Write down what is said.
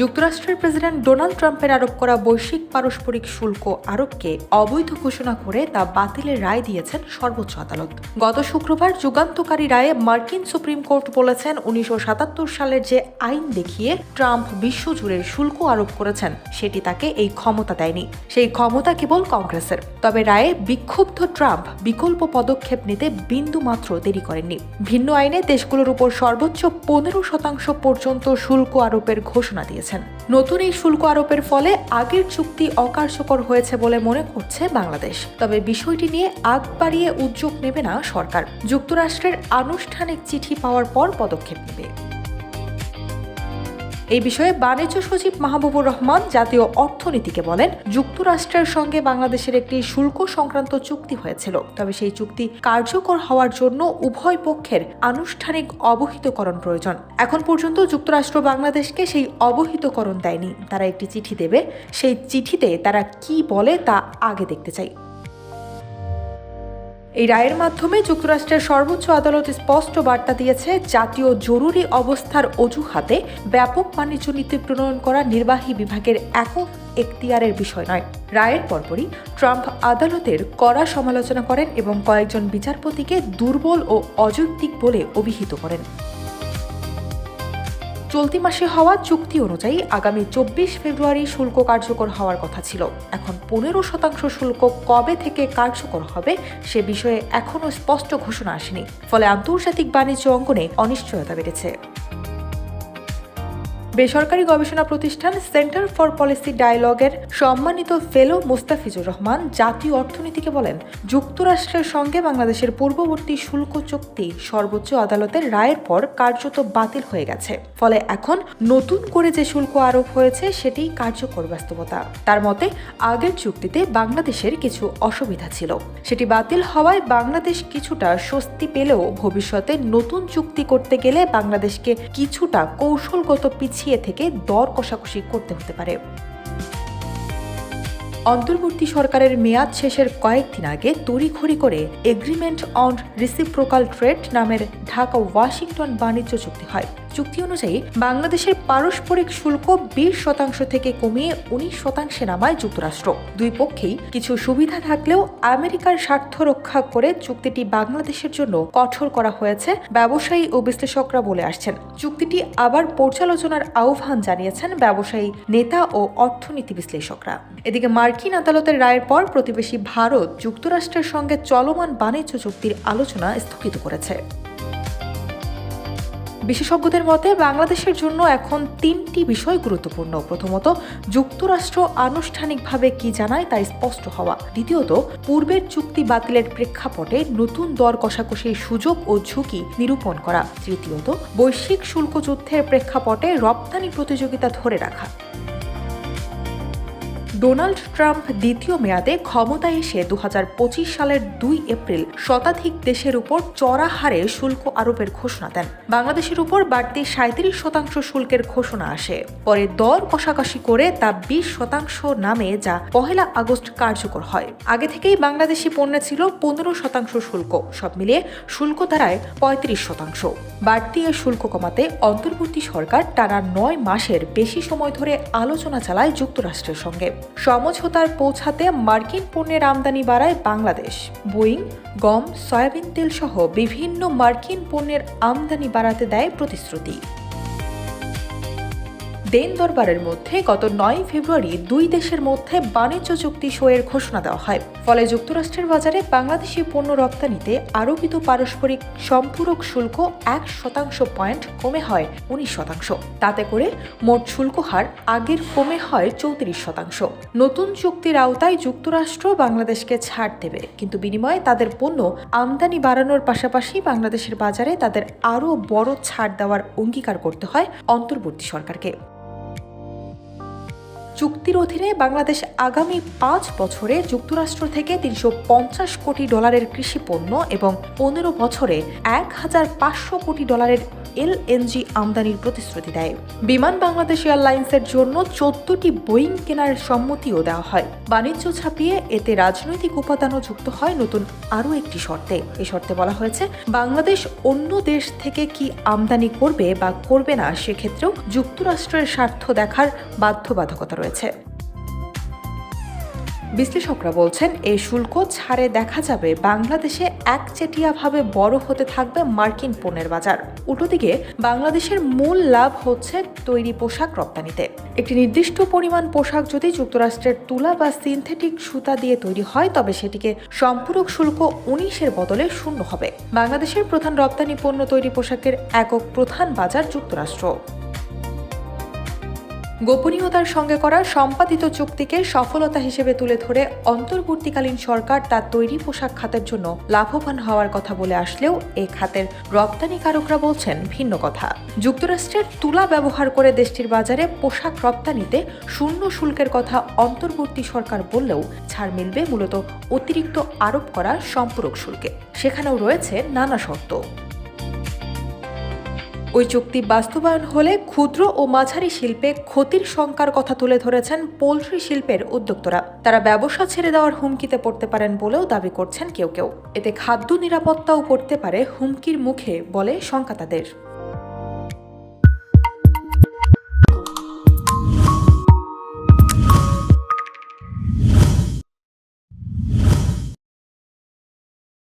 যুক্তরাষ্ট্রের president Donald ট্রাম্পের আরোপ করা বৈশ্বিক পারস্পরিক শুল্ক আরোপকে অবৈধ ঘোষণা করে তা বাতিলের রায় দিয়েছেন সর্বোচ্চ আদালত। গত শুক্রবার যুগান্তকারী রায়ে মার্কিন সুপ্রিম কোর্ট বলেছেন 1977 সালের যে আইন দেখিয়ে ট্রাম্প বিশ্বজুড়ে শুল্ক আরোপ করেছেন সেটি তাকে এই ক্ষমতা দেয়নি, সেই ক্ষমতা কেবল কংগ্রেসের। তবে রায়ে বিক্ষুব্ধ ট্রাম্প বিকল্প পদক্ষেপ নিতে বিন্দুমাত্র দেরি করেননি। ভিন্ন আইনে দেশগুলোর উপর সর্বোচ্চ 15% পর্যন্ত শুল্ক আরোপের ঘোষণা দিয়েছেন। নতুন এই শুল্ক আরোপের ফলে আগের চুক্তি অকার্যকর হয়েছে বলে মনে করছে বাংলাদেশ। তবে বিষয়টি নিয়ে আগ বাড়িয়ে উদ্যোগ নেবে না সরকার, যুক্তরাষ্ট্রের আনুষ্ঠানিক চিঠি পাওয়ার পর পদক্ষেপ নেবে। এই বিষয়ে বাণিজ্য সচিব মাহবুবুর রহমান জাতীয় অর্থনীতিকে বলেন, যুক্তরাষ্ট্রের সঙ্গে বাংলাদেশের একটি শুল্ক সংক্রান্ত চুক্তি হয়েছিল, তবে সেই চুক্তি কার্যকর হওয়ার জন্য উভয় পক্ষের আনুষ্ঠানিক অবহিতকরণ প্রয়োজন। এখন পর্যন্ত যুক্তরাষ্ট্র বাংলাদেশকে সেই অবহিতকরণ দেয়নি। তারা একটি চিঠি দেবে, সেই চিঠিতে তারা কি বলে তা আগে দেখতে চাই। এই রায়ের মাধ্যমে যুক্তরাষ্ট্রের সর্বোচ্চ আদালত স্পষ্ট বার্তা দিয়েছে, জাতীয় জরুরি অবস্থার অজুহাতে ব্যাপক বাণিজ্য নীতি প্রণয়ন করা নির্বাহী বিভাগের একক এখতিয়ারের বিষয় নয়। রায়ের পরপরই ট্রাম্প আদালতের কড়া সমালোচনা করেন এবং কয়েকজন বিচারপতিকে দুর্বল ও অযৌক্তিক বলে অভিহিত করেন। চলতি মাসে হওয়া চুক্তি অনুযায়ী আগামী 24 ফেব্রুয়ারি শুল্ক কার্যকর হওয়ার কথা ছিল। এখন 15% শুল্ক কবে থেকে কার্যকর হবে সে বিষয়ে এখনও স্পষ্ট ঘোষণা আসেনি, ফলে আন্তর্জাতিক বাণিজ্য অঙ্গনে অনিশ্চয়তা বেড়েছে। বেসরকারি গবেষণা প্রতিষ্ঠান সেন্টার ফর পলিসি ডায়ালগের সম্মানিত ফেলো মুস্তাফিজুর রহমান জাতীয় অর্থনীতিকে বলেন, যুক্তরাষ্ট্রের সঙ্গে বাংলাদেশের পূর্ববর্তী শুল্ক চুক্তি সর্বোচ্চ আদালতের রায়ের পর কার্যত বাতিল হয়ে গেছে। ফলে এখন নতুন করে যে শুল্ক আরোপ হয়েছে সেটি কার্যকর বাস্তবতা। তার মতে, আগের চুক্তিতে বাংলাদেশের কিছু অসুবিধা ছিল, সেটি বাতিল হওয়ায় বাংলাদেশ কিছুটা স্বস্তি পেলেও ভবিষ্যতে নতুন চুক্তি করতে গেলে বাংলাদেশকে কিছুটা কৌশলগত পিছিয়ে থেকে দর কষাকষি করতে হতে পারে। অন্তর্বর্তী সরকারের মেয়াদ শেষের কয়েকদিন আগে তড়িঘড়ি করে এগ্রিমেন্ট অন রিসিপ্রোকাল ট্রেড নামের ঢাকা ওয়াশিংটন বাণিজ্য চুক্তি হয়। চুক্তি অনুযায়ী বাংলাদেশের পারস্পরিক শুল্ক 20% থেকে কমিয়ে 19% নামায় যুক্তরাষ্ট্র। দুই পক্ষেই কিছু সুবিধা থাকলেও আমেরিকার স্বার্থ রক্ষা করে চুক্তিটি বাংলাদেশের জন্য কঠোর করা হয়েছে ব্যবসায়ী ও বিশ্লেষকরা বলে আসছেন। চুক্তিটি আবার পর্যালোচনার আহ্বান জানিয়েছেন ব্যবসায়ী নেতা ও অর্থনীতি বিশ্লেষকরা। এদিকে মার্কিন আদালতের রায়ের পর প্রতিবেশী ভারত যুক্তরাষ্ট্রের সঙ্গে চলমান বাণিজ্য চুক্তির আলোচনা স্থগিত করেছে। বিশেষজ্ঞদের মতে বাংলাদেশের জন্য এখন 3টি বিষয় গুরুত্বপূর্ণ। প্রথমত, যুক্তরাষ্ট্র আনুষ্ঠানিকভাবে কি জানায় তা স্পষ্ট হওয়া। দ্বিতীয়ত, পূর্বের চুক্তি বাতিলের প্রেক্ষাপটে নতুন দর কষাকষির সুযোগ ও ঝুঁকি নিরূপণ করা। তৃতীয়ত, বৈশ্বিক শুল্ক যুদ্ধের প্রেক্ষাপটে রপ্তানি প্রতিযোগিতা ধরে রাখা। ডোনাল্ড ট্রাম্প দ্বিতীয় মেয়াদে ক্ষমতায় এসে 2025 সালের 2 এপ্রিল শতাধিক দেশের উপর চড়া হারে শুল্ক আরোপের ঘোষণা দেন। বাংলাদেশের উপর বাড়তি 37% শুল্কের ঘোষণা আসে। পরে দর কষাকষি করে তা 20% নামে, যা 1 আগস্ট কার্যকর হয়। আগে থেকেই বাংলাদেশি পণ্যে ছিল 15% শুল্ক। সব মিলিয়ে শুল্ক দাঁড়ায় 35%। বাড়তি এ শুল্ক কমাতে অন্তর্বর্তী সরকার টানা 9 মাসের বেশি সময় ধরে আলোচনা চালায় যুক্তরাষ্ট্রের সঙ্গে। সমঝোতায় পৌঁছাতে মার্কিন পণ্যের আমদানি বাড়ায় বাংলাদেশ। বোয়িং, গম, সয়াবিন তেল সহ বিভিন্ন মার্কিন পণ্যের আমদানি বাড়াতে দেয় প্রতিশ্রুতি। দেন দরবারের মধ্যে গত 9 ফেব্রুয়ারি দুই দেশের মধ্যে বাণিজ্য চুক্তি সইয়ের ঘোষণা দেওয়া হয়। ফলে যুক্তরাষ্ট্রের বাজারে বাংলাদেশি পণ্য রপ্তানিতে আরোপিত পারস্পরিক সম্পূরক শুল্ক 1% পয়েন্ট কমে হয় 19%। তাতে করে মোট শুল্ক হার আগের কমে হয় 34%। নতুন চুক্তির আওতায় যুক্তরাষ্ট্র বাংলাদেশকে ছাড় দেবে, কিন্তু বিনিময়ে তাদের পণ্য আমদানি বাড়ানোর পাশাপাশি বাংলাদেশের বাজারে তাদের আরও বড় ছাড় দেওয়ার অঙ্গীকার করতে হয় অন্তর্বর্তী সরকারকে। চুক্তির অধীনে বাংলাদেশ আগামী 5 বছরে যুক্তরাষ্ট্র থেকে $350 কোটি কৃষি পণ্য এবং 15 বছরে $1,500 কোটি এলএনজি আমদানির প্রতিশ্রুতি দেয়। বিমান বাংলাদেশ এয়ারলাইন্সের জন্য 14টি বোয়িং কেনার সম্মতিও দেওয়া হয়। বাণিজ্য ছাপিয়ে এতে রাজনৈতিক উপাদানও যুক্ত হয় নতুন আরও একটি শর্তে। এই শর্তে বলা হয়েছে, বাংলাদেশ অন্য দেশ থেকে কি আমদানি করবে বা করবে না সেক্ষেত্রেও যুক্তরাষ্ট্রের স্বার্থ দেখার বাধ্যবাধকতা রয়েছে। বিশ্লেষকরা বলছেন, এই শুল্ক ছাড়ে দেখা যাবে বাংলাদেশে একচেটিয়াভাবে বড় হতে থাকবে মার্কিন পণ্যের বাজার। উল্টোদিকে বাংলাদেশের মূল লাভ হচ্ছে তৈরি পোশাক রপ্তানিতে। একটি নির্দিষ্ট পরিমাণ পোশাক যদি যুক্তরাষ্ট্রের তুলা বা সিনথেটিক সুতা দিয়ে তৈরি হয়, তবে সেটিকে সম্পূরক শুল্ক 19-এর বদলে 0 হবে। বাংলাদেশের প্রধান রপ্তানি পণ্য তৈরি পোশাকের একক প্রধান বাজার যুক্তরাষ্ট্র। গোপনীয়তার সঙ্গে করা সম্পাদিত চুক্তিকে সফলতা হিসেবে তুলে ধরে অন্তর্বর্তীকালীন সরকার তার তৈরি পোশাক খাতের জন্য লাভবান হওয়ার কথা বলে আসলেও এই খাতের রপ্তানিকারকরা বলছেন ভিন্ন কথা। যুক্তরাষ্ট্রের তুলা ব্যবহার করে দেশটির বাজারে পোশাক রপ্তানিতে 0 শুল্কের কথা অন্তর্বর্তী সরকার বললেও ছাড় মিলবে মূলত অতিরিক্ত আরোপ করা সম্পূরক শুল্কে। সেখানেও রয়েছে নানা শর্ত। ওই চুক্তি বাস্তবায়ন হলে ক্ষুদ্র ও মাঝারি শিল্পে ক্ষতির শঙ্কার কথা তুলে ধরেছেন পোল্ট্রি শিল্পের উদ্যোক্তারা। তারা ব্যবসা ছেড়ে দেওয়ার হুমকিতে পড়তে পারেন বলেও দাবি করছেন কেউ কেউ। এতে খাদ্য নিরাপত্তাও পড়তে পারে হুমকির মুখে বলে শঙ্কা তাদের।